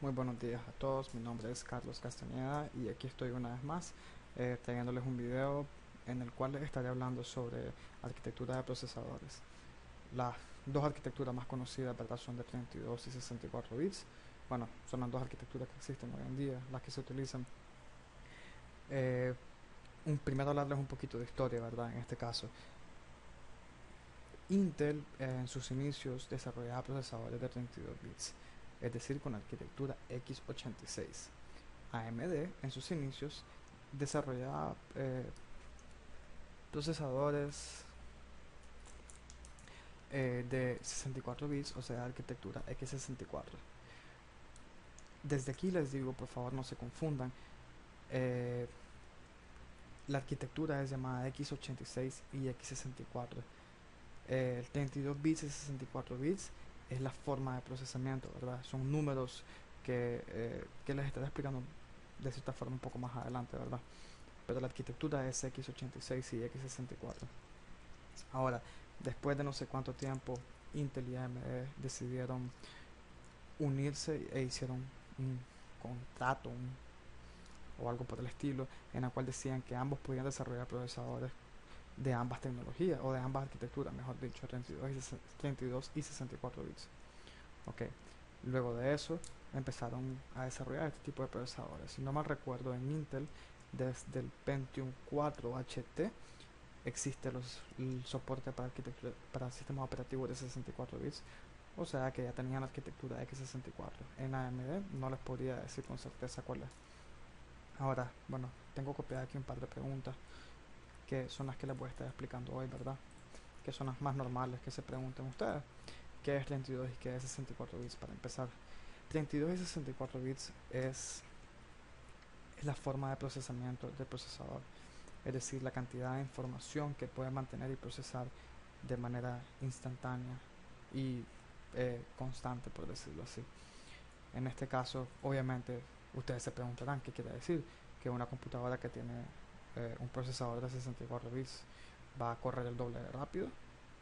Muy buenos días a todos, mi nombre es Carlos Castañeda y aquí estoy una vez más trayéndoles un video en el cual les estaré hablando sobre arquitectura de procesadores. Las dos arquitecturas más conocidas, ¿verdad?, son de 32 y 64 bits. Bueno, son las dos arquitecturas que existen hoy en día, las que se utilizan. Eh, Primero hablarles un poquito de historia, ¿verdad? En este caso, Intel en sus inicios desarrollaba procesadores de 32 bits, es decir, con arquitectura x86. AMD en sus inicios desarrollaba procesadores de 64 bits, o sea, arquitectura x64. Desde aquí les digo, por favor, no se confundan. eh, la arquitectura es llamada x86 y x64. El 32 bits y 64 bits es la forma de procesamiento, ¿verdad? Son números que les estaré explicando de cierta forma un poco más adelante, ¿verdad? Pero la arquitectura es x86 y x64. Ahora, después de no sé cuánto tiempo, Intel y AMD decidieron unirse e hicieron un contrato o algo por el estilo, en el cual decían que ambos podían desarrollar procesadores de ambas tecnologías, o de ambas arquitecturas, mejor dicho, 32 y 64 bits. Ok, luego de eso empezaron a desarrollar este tipo de procesadores. Si no mal recuerdo, en Intel, desde el Pentium 4 HT, existe el soporte para arquitectura para sistemas operativos de 64 bits, o sea que ya tenían la arquitectura x64. En AMD no les podría decir con certeza cuál es. Ahora, bueno, tengo copiado aquí un par de preguntas que son las que les voy a estar explicando hoy, ¿verdad? Que son las más normales que se pregunten ustedes. ¿Qué es 32 y qué es 64 bits? Para empezar, 32 y 64 bits es la forma de procesamiento del procesador, es decir, la cantidad de información que puede mantener y procesar de manera instantánea y constante, por decirlo así. En este caso, obviamente, ustedes se preguntarán qué quiere decir que una computadora que tiene un procesador de 64 bits va a correr el doble de rápido.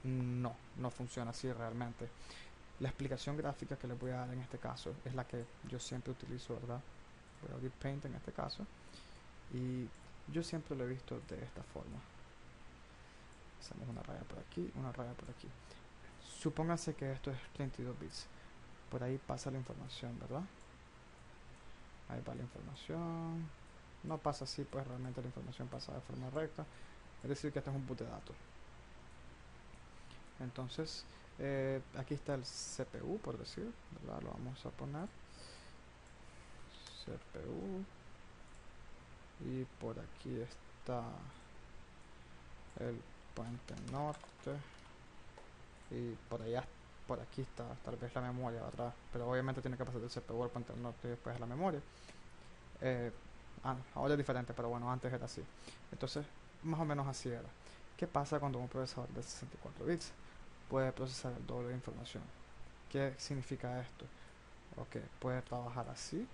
No, no funciona así realmente. La explicación gráfica que les voy a dar en este caso es la que yo siempre utilizo, ¿verdad? Voy a abrir Paint en este caso y yo siempre lo he visto de esta forma. Hacemos una raya por aquí, una raya por aquí. Supónganse que esto es 32 bits. Por ahí pasa la información, ¿verdad? Ahí va la información. No pasa así, pues realmente la información pasa de forma recta. Es decir, que este es un boot de datos. Entonces, aquí está el CPU, por decir, ¿verdad? Lo vamos a poner. CPU. Y por aquí está el puente norte. Y por aquí está tal vez la memoria, ¿verdad? Pero obviamente tiene que pasar del CPU al puente norte y después a la memoria. Eh, Ahora es diferente, pero bueno, antes era así. Entonces, más o menos así era. ¿Qué pasa cuando un procesador de 64 bits puede procesar el doble de información? ¿Qué significa esto? O que puede trabajar así,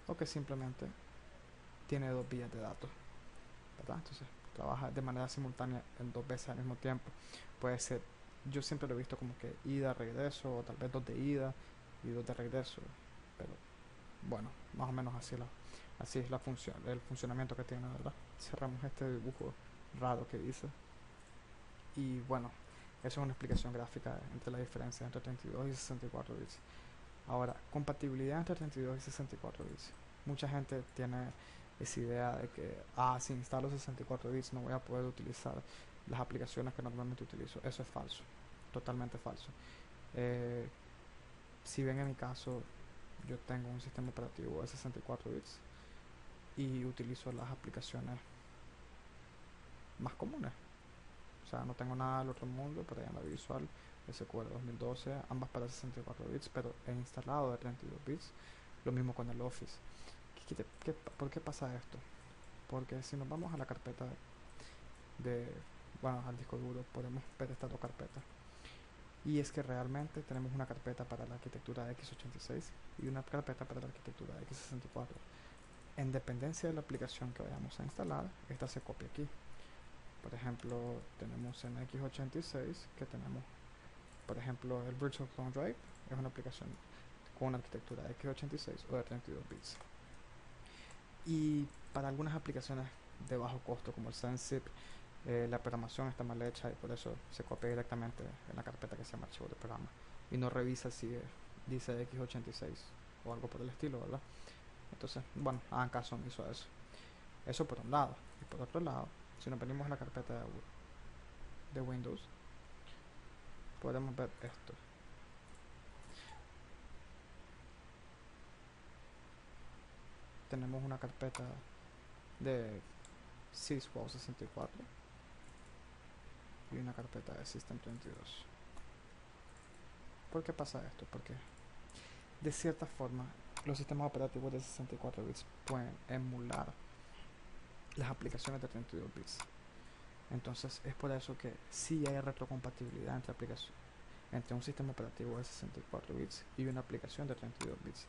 o que simplemente tiene dos vías de datos, ¿verdad? Entonces, trabaja de manera simultánea en dos veces al mismo tiempo. Puede ser, yo siempre lo he visto como que ida, regreso, o tal vez dos de ida y dos de regreso, pero bueno, más o menos así es la función, el funcionamiento que tiene, ¿verdad? Cerramos este dibujo raro que hice. Y bueno, eso es una explicación gráfica entre la diferencia entre 32 y 64 bits. Ahora, compatibilidad entre 32 y 64 bits. Mucha gente tiene esa idea de que, si instalo 64 bits no voy a poder utilizar las aplicaciones que normalmente utilizo. Eso es falso, totalmente falso. Eh, si bien en mi caso yo tengo un sistema operativo de 64 bits y utilizo las aplicaciones más comunes. O sea, no tengo nada del otro mundo, por ahí anda Visual, SQL 2012, ambas para 64 bits, pero he instalado de 32 bits. Lo mismo con el Office. ¿Por qué pasa esto? Porque si nos vamos a la carpeta de, bueno, al disco duro, podemos ver estas dos carpetas. Y es que realmente tenemos una carpeta para la arquitectura x86 y una carpeta para la arquitectura x64. En dependencia de la aplicación que vayamos a instalar, esta se copia aquí. Por ejemplo, tenemos en x86 que tenemos, por ejemplo, el Virtual Clone Drive, es una aplicación con una arquitectura x86 o de 32 bits. Y para algunas aplicaciones de bajo costo como el SenSip, la programación está mal hecha y por eso se copia directamente en la carpeta que se llama archivo de programa y no revisa si dice x86 o algo por el estilo, ¿verdad? Entonces, bueno, hagan caso omiso a eso. Eso por un lado. Y por otro lado, si nos venimos a la carpeta de Windows, podemos ver esto. Tenemos una carpeta de syswall64 y una carpeta de system32. ¿Por qué pasa esto? Porque de cierta forma los sistemas operativos de 64 bits pueden emular las aplicaciones de 32 bits. Entonces es por eso que sí hay retrocompatibilidad entre un sistema operativo de 64 bits y una aplicación de 32 bits.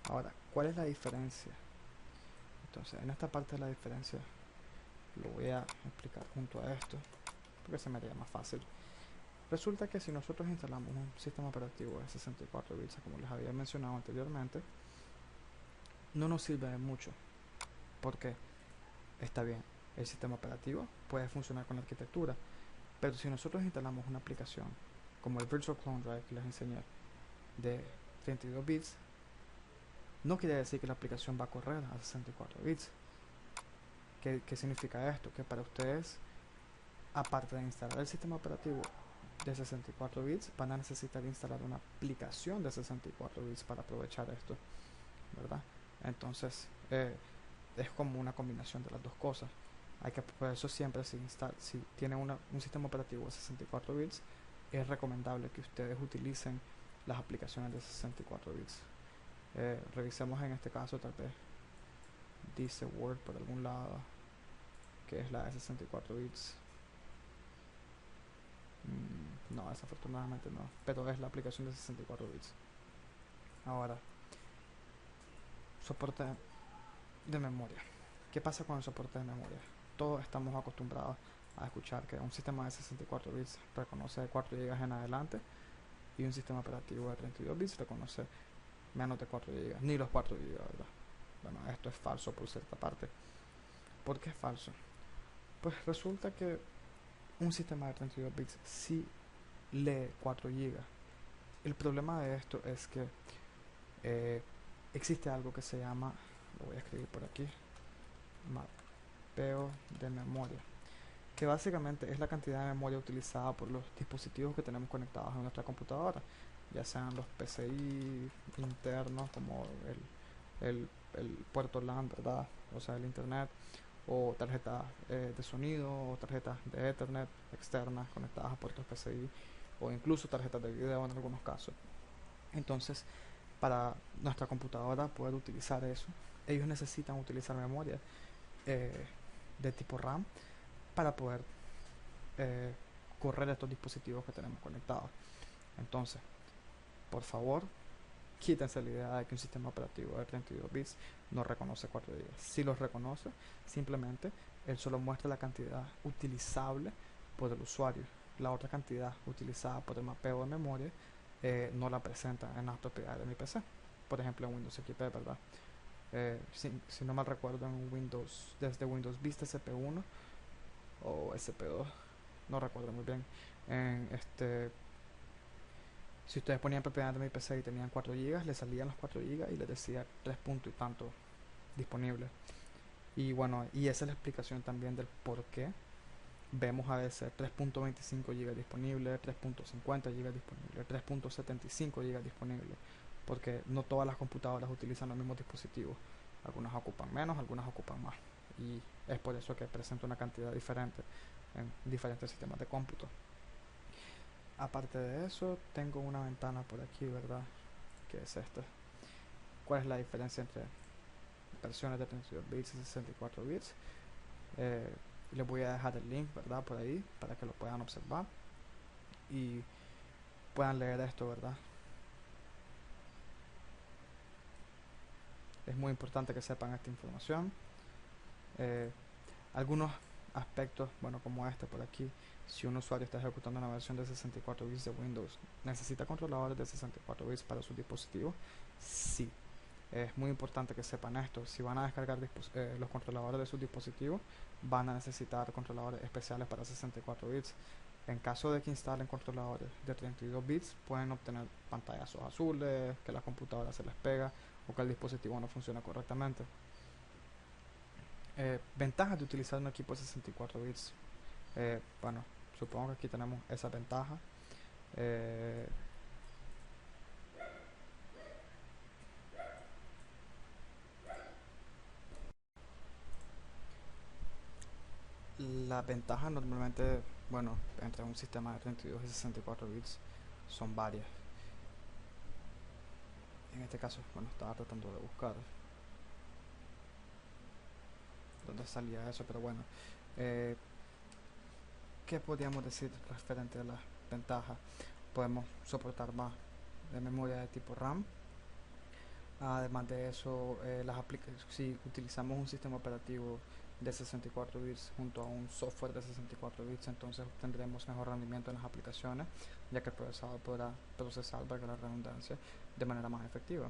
Ahora, ¿cuál es la diferencia? Entonces, en esta parte de la diferencia lo voy a explicar junto a esto porque se me haría más fácil. Resulta que si nosotros instalamos un sistema operativo de 64 bits, como les había mencionado anteriormente, no nos sirve de mucho porque está bien, el sistema operativo puede funcionar con la arquitectura, pero si nosotros instalamos una aplicación como el Virtual Clone Drive que les enseñé de 32 bits, no quiere decir que la aplicación va a correr a 64 bits. ¿Qué significa esto? Que para ustedes, aparte de instalar el sistema operativo de 64 bits, van a necesitar instalar una aplicación de 64 bits para aprovechar esto, ¿verdad? Entonces, es como una combinación de las dos cosas. Por eso siempre si tienen un sistema operativo de 64 bits, es recomendable que ustedes utilicen las aplicaciones de 64 bits. Revisemos en este caso, tal vez dice Word por algún lado que es la de 64 bits. No, desafortunadamente no, pero es la aplicación de 64 bits. Ahora, soporte de memoria. ¿Qué pasa con el soporte de memoria? Todos estamos acostumbrados a escuchar que un sistema de 64 bits reconoce de 4 GB en adelante y un sistema operativo de 32 bits reconoce menos de 4 GB, ni los 4 GB, ¿verdad? Bueno, esto es falso por cierta parte. ¿Por qué es falso? Pues resulta que un sistema de 32 bits sí lee 4 GB. El problema de esto es que existe algo que se llama, lo voy a escribir por aquí, mapeo de memoria, que básicamente es la cantidad de memoria utilizada por los dispositivos que tenemos conectados a nuestra computadora, ya sean los PCI internos como el puerto LAN, ¿verdad? O sea, el internet, o tarjetas de sonido, o tarjetas de Ethernet externas conectadas a puertos PCI, o incluso tarjetas de video en algunos casos. Entonces, para nuestra computadora poder utilizar eso, ellos necesitan utilizar memoria de tipo RAM para poder correr estos dispositivos que tenemos conectados. Entonces, por favor, quítense la idea de que un sistema operativo de 32 bits no reconoce 4 GB. Si los reconoce, simplemente él solo muestra la cantidad utilizable por el usuario. La otra cantidad utilizada por el mapeo de memoria no la presenta en las propiedades de mi PC. Por ejemplo, en Windows XP, ¿verdad? Si no mal recuerdo, en Windows, desde Windows Vista SP1 o SP2, no recuerdo muy bien. Si ustedes ponían propiedades de mi PC y tenían 4 GB, les salían los 4 GB y les decía 3 puntos y tanto disponible. Y bueno, y esa es la explicación también del por qué vemos a veces 3.25 GB disponible, 3.50 GB disponible, 3.75 GB disponible, porque no todas las computadoras utilizan los mismos dispositivos. Algunas ocupan menos, algunas ocupan más, y es por eso que presenta una cantidad diferente en diferentes sistemas de cómputo. Aparte de eso, tengo una ventana por aquí, ¿verdad? Que es esta. ¿Cuál es la diferencia entre versiones de 32 bits y 64 bits? Les voy a dejar el link, ¿verdad? Por ahí, para que lo puedan observar y puedan leer esto, ¿verdad? Es muy importante que sepan esta información. Algunos aspectos, bueno, como este por aquí, si un usuario está ejecutando una versión de 64 bits de Windows, ¿necesita controladores de 64 bits para su dispositivo? Sí. Es muy importante que sepan esto. Si van a descargar los controladores de sus dispositivos, van a necesitar controladores especiales para 64 bits. En caso de que instalen controladores de 32 bits, pueden obtener pantallazos azules, que la computadora se les pega o que el dispositivo no funciona correctamente. Ventajas de utilizar un equipo de 64 bits. Bueno, supongo que aquí tenemos esa ventaja. Eh, las ventajas normalmente, bueno, entre un sistema de 32 y 64 bits son varias. En este caso, bueno, estaba tratando de buscar dónde salía eso, pero bueno, eh, ¿qué podríamos decir referente a las ventajas? Podemos soportar más de memoria de tipo RAM. Además de eso, si utilizamos un sistema operativo de 64 bits junto a un software de 64 bits, entonces obtendremos mejor rendimiento en las aplicaciones, ya que el procesador podrá procesar, valga la redundancia, de manera más efectiva.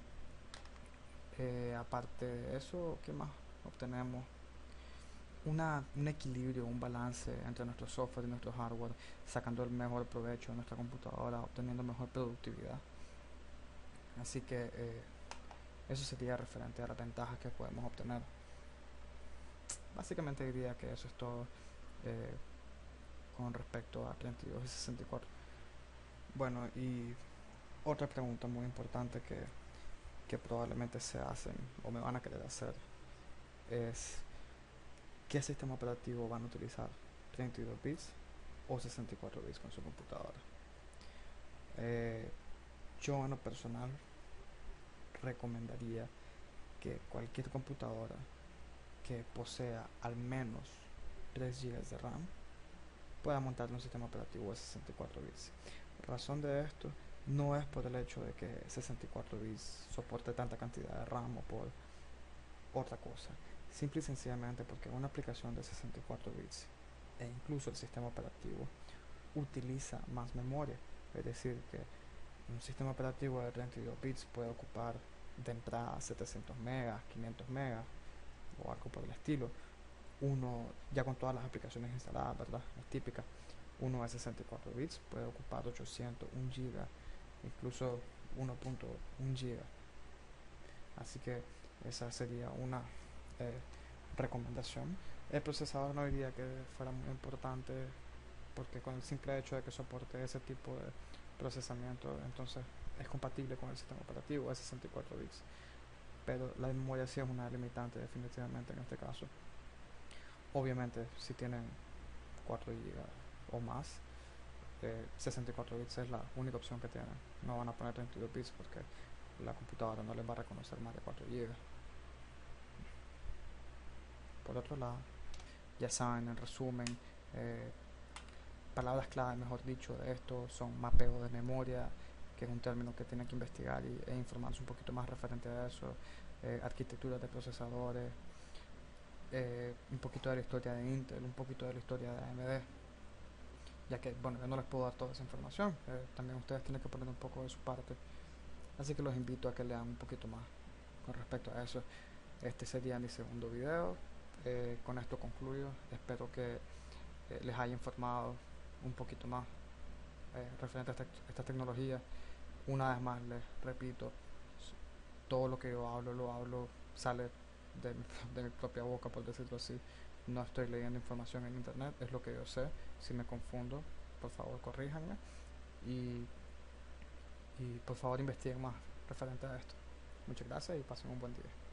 Aparte de eso, ¿qué más obtenemos? Un equilibrio, un balance entre nuestro software y nuestro hardware, sacando el mejor provecho de nuestra computadora, obteniendo mejor productividad. Así que eso sería referente a las ventajas que podemos obtener. Básicamente diría que eso es todo eh, con respecto a 32 y 64. Bueno, y otra pregunta muy importante que probablemente se hacen o me van a querer hacer es ¿qué sistema operativo van a utilizar? ¿32 bits o 64 bits con su computadora? Eh, yo en lo personal recomendaría que cualquier computadora que posea al menos 3 GB de RAM pueda montar un sistema operativo de 64 bits. Razón de esto no es por el hecho de que 64 bits soporte tanta cantidad de RAM o por otra cosa. Simple y sencillamente porque una aplicación de 64 bits e incluso el sistema operativo utiliza más memoria. Es decir, que un sistema operativo de 32 bits puede ocupar de entrada 700 megas, 500 megas o algo por el estilo. Uno, ya con todas las aplicaciones instaladas, ¿verdad? Es típica. Uno de 64 bits puede ocupar 800, 1 giga, incluso 1.1 giga. Así que esa sería una eh, recomendación. El procesador no diría que fuera muy importante porque con el simple hecho de que soporte ese tipo de procesamiento, entonces es compatible con el sistema operativo de 64 bits. Pero la memoria sí es una limitante definitivamente en este caso. Obviamente si tienen 4 GB o más, 64 bits es la única opción que tienen. No van a poner 32 bits porque la computadora no les va a reconocer más de 4 GB. Por otro lado, ya saben, en resumen, eh, palabras clave, mejor dicho, de esto son mapeo de memoria, que es un término que tienen que investigar e informarse un poquito más referente a eso, arquitectura de procesadores, un poquito de la historia de Intel, un poquito de la historia de AMD, ya que, bueno, yo no les puedo dar toda esa información, también ustedes tienen que poner un poco de su parte, así que los invito a que lean un poquito más con respecto a eso. Este sería mi segundo video, con esto concluyo, espero que les haya informado un poquito más referente a esta tecnología. Una vez más les repito, todo lo que yo hablo, lo hablo, sale de mi propia boca, por decirlo así. No estoy leyendo información en internet, es lo que yo sé. Si me confundo, por favor corríjanme y, y por favor investiguen más referente a esto. Muchas gracias y pasen un buen día.